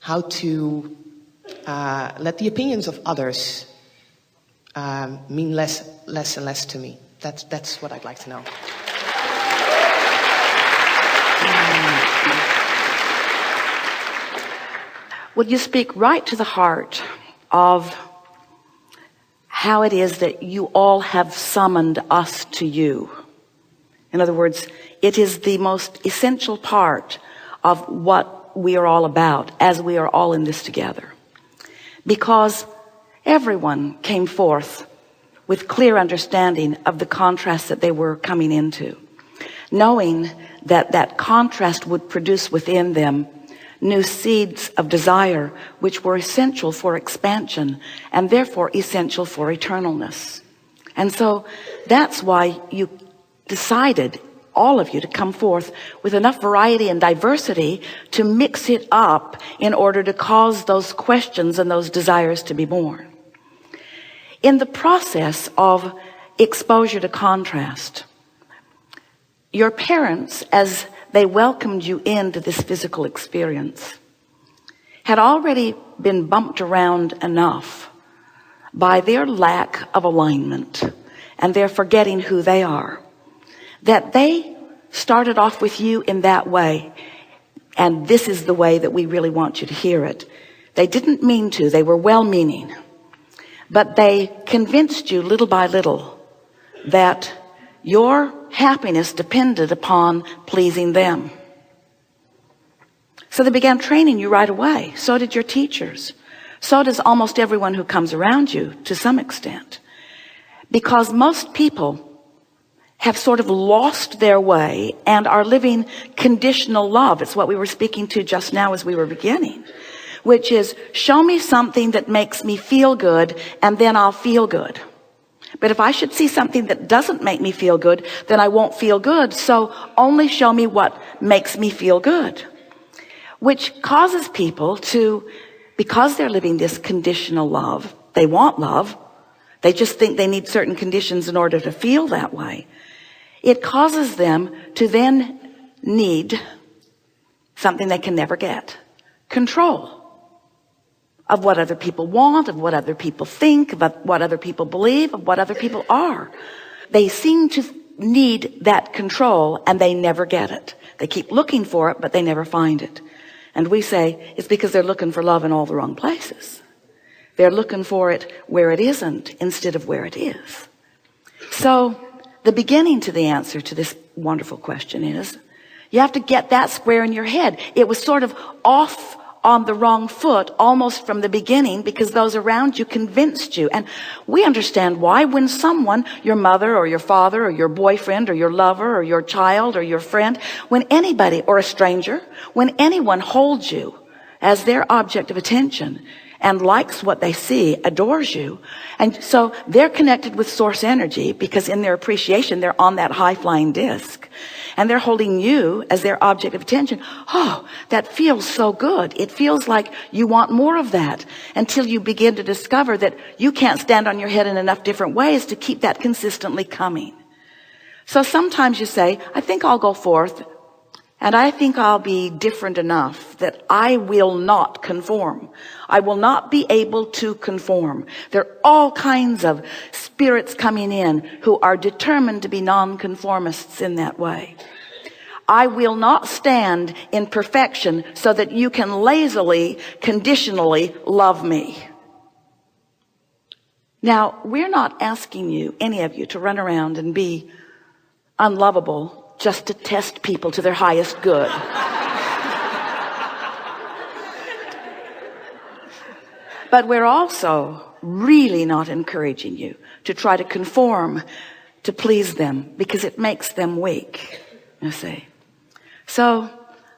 how to let the opinions of others mean less and less to me. That's what I'd like to know. Well, you speak right to the heart of how it is that you all have summoned us to you. In other words, it is the most essential part of what we are all about as we are all in this together. Because everyone came forth with clear understanding of the contrast that they were coming into, knowing that that contrast would produce within them new seeds of desire, which were essential for expansion and therefore essential for eternalness. And so that's why you decided, all of you, to come forth with enough variety and diversity to mix it up in order to cause those questions and those desires to be born. In the process of exposure to contrast, your parents, as they welcomed you into this physical experience, had already been bumped around enough by their lack of alignment and their forgetting who they are, that they started off with you in that way. And this is the way that we really want you to hear it. They didn't mean to, they were well-meaning, but they convinced you little by little that your happiness depended upon pleasing them. So they began training you right away. So did your teachers. So does almost everyone who comes around you to some extent. Because most people have sort of lost their way and are living conditional love. It's what we were speaking to just now as we were beginning, which is, show me something that makes me feel good and then I'll feel good. But if I should see something that doesn't make me feel good, then I won't feel good. So only show me what makes me feel good, which causes people to, because they're living this conditional love, they want love, they just think they need certain conditions in order to feel that way. It causes them to then need something they can never get: control of what other people want, of what other people think, of what other people believe, of what other people are. They seem to need that control and they never get it. They keep looking for it, but they never find it. And we say it's because they're looking for love in all the wrong places. They're looking for it where it isn't instead of where it is. So the beginning to the answer to this wonderful question is, you have to get that square in your head. It was sort of off on the wrong foot almost from the beginning because those around you convinced you. And we understand why. When someone, your mother or your father or your boyfriend or your lover or your child or your friend, when anybody, or a stranger, when anyone holds you as their object of attention and likes what they see, adores you, and so they're connected with source energy because in their appreciation they're on that high-flying disc and they're holding you as their object of attention. Oh, that feels so good. It feels like you want more of that, until you begin to discover that you can't stand on your head in enough different ways to keep that consistently coming. So sometimes you say, I think I'll go forth and I think I'll be different enough that I will not conform. I will not be able to conform. There are all kinds of spirits coming in who are determined to be nonconformists in that way. I will not stand in perfection so that you can lazily, conditionally love me. Now, we're not asking you, any of you, to run around and be unlovable just to test people to their highest good. But we're also really not encouraging you to try to conform to please them, because it makes them weak, you see. So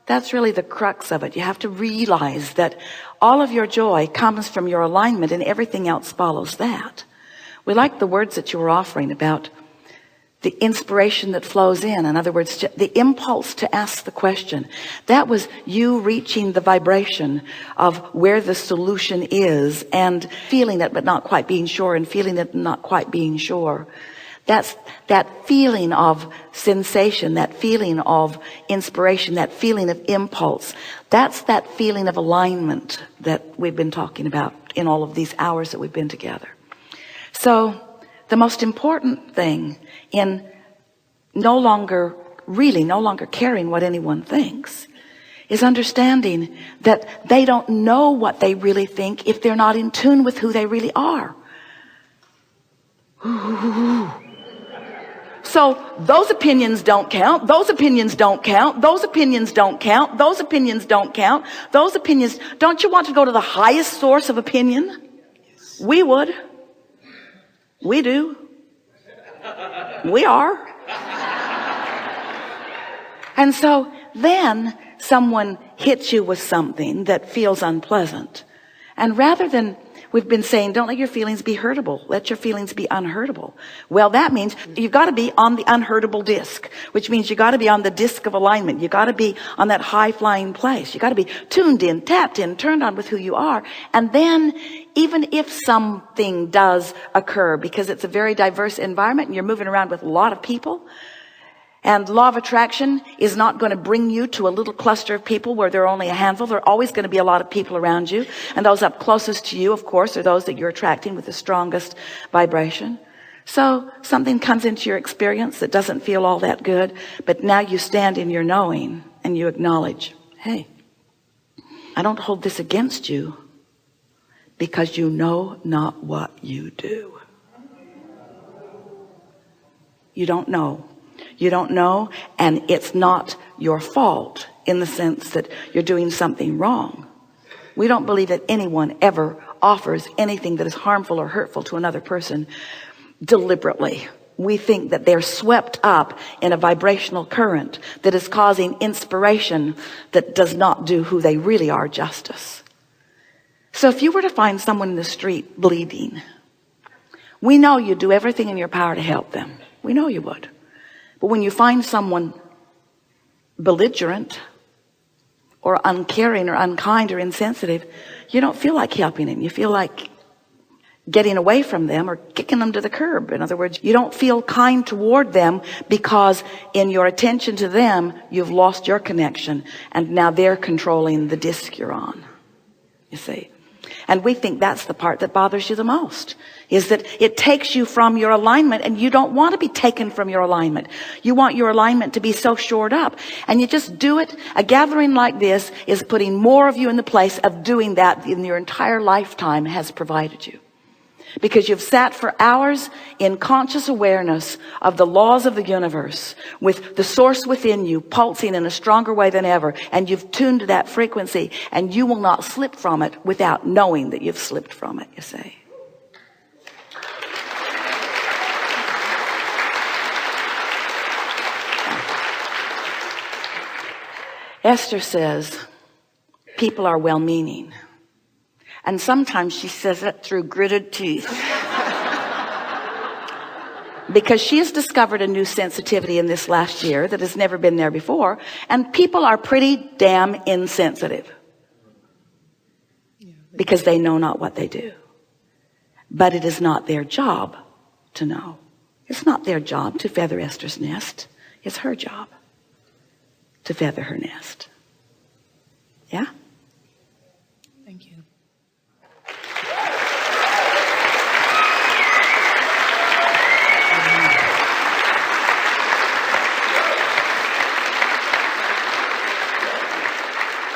that's really the crux of it. You have to realize that all of your joy comes from your alignment, and everything else follows that. We like the words that you were offering about the inspiration that flows in other words, the impulse to ask the question. That was you reaching the vibration of where the solution is and feeling it but not quite being sure, and feeling it and not quite being sure. That's that feeling of sensation, that feeling of inspiration, that feeling of impulse. That's that feeling of alignment that we've been talking about in all of these hours that we've been together. So the most important thing in no longer caring what anyone thinks is understanding that they don't know what they really think if they're not in tune with who they really are. Ooh. So those opinions don't count. Those opinions don't count. Those opinions don't count. Those opinions don't count. Those opinions. Don't you want to go to the highest source of opinion? We would. We do. We are. And so then someone hits you with something that feels unpleasant. And rather than, we've been saying, don't let your feelings be hurtable. Let your feelings be unhurtable. Well, that means you've got to be on the unhurtable disc, which means you got to be on the disc of alignment. You got to be on that high flying place. You got to be tuned in, tapped in, turned on with who you are. And then even if something does occur, because it's a very diverse environment and you're moving around with a lot of people, and law of attraction is not going to bring you to a little cluster of people where there are only a handful. There are always going to be a lot of people around you. And those up closest to you, of course, are those that you're attracting with the strongest vibration. So something comes into your experience that doesn't feel all that good. But now you stand in your knowing and you acknowledge, hey, I don't hold this against you because you know not what you do. You don't know. You don't know, and it's not your fault in the sense that you're doing something wrong. We don't believe that anyone ever offers anything that is harmful or hurtful to another person deliberately. We think that they're swept up in a vibrational current that is causing inspiration that does not do who they really are justice. So if you were to find someone in the street bleeding, we know you'd do everything in your power to help them. We know you would. But when you find someone belligerent or uncaring or unkind or insensitive, you don't feel like helping him. You feel like getting away from them or kicking them to the curb. In other words, you don't feel kind toward them because in your attention to them, you've lost your connection and now they're controlling the disc you're on, you see. And we think that's the part that bothers you the most, is that it takes you from your alignment and you don't want to be taken from your alignment. You want your alignment to be so shored up and you just do it. A gathering like this is putting more of you in the place of doing that than your entire lifetime has provided you. Because you've sat for hours in conscious awareness of the laws of the universe with the source within you pulsing in a stronger way than ever. And you've tuned to that frequency and you will not slip from it without knowing that you've slipped from it, you see. Esther says, people are well-meaning. And sometimes she says it through gritted teeth. Because she has discovered a new sensitivity in this last year that has never been there before. And people are pretty damn insensitive. Because they know not what they do. But it is not their job to know. It's not their job to feather Esther's nest. It's her job to feather her nest. Yeah?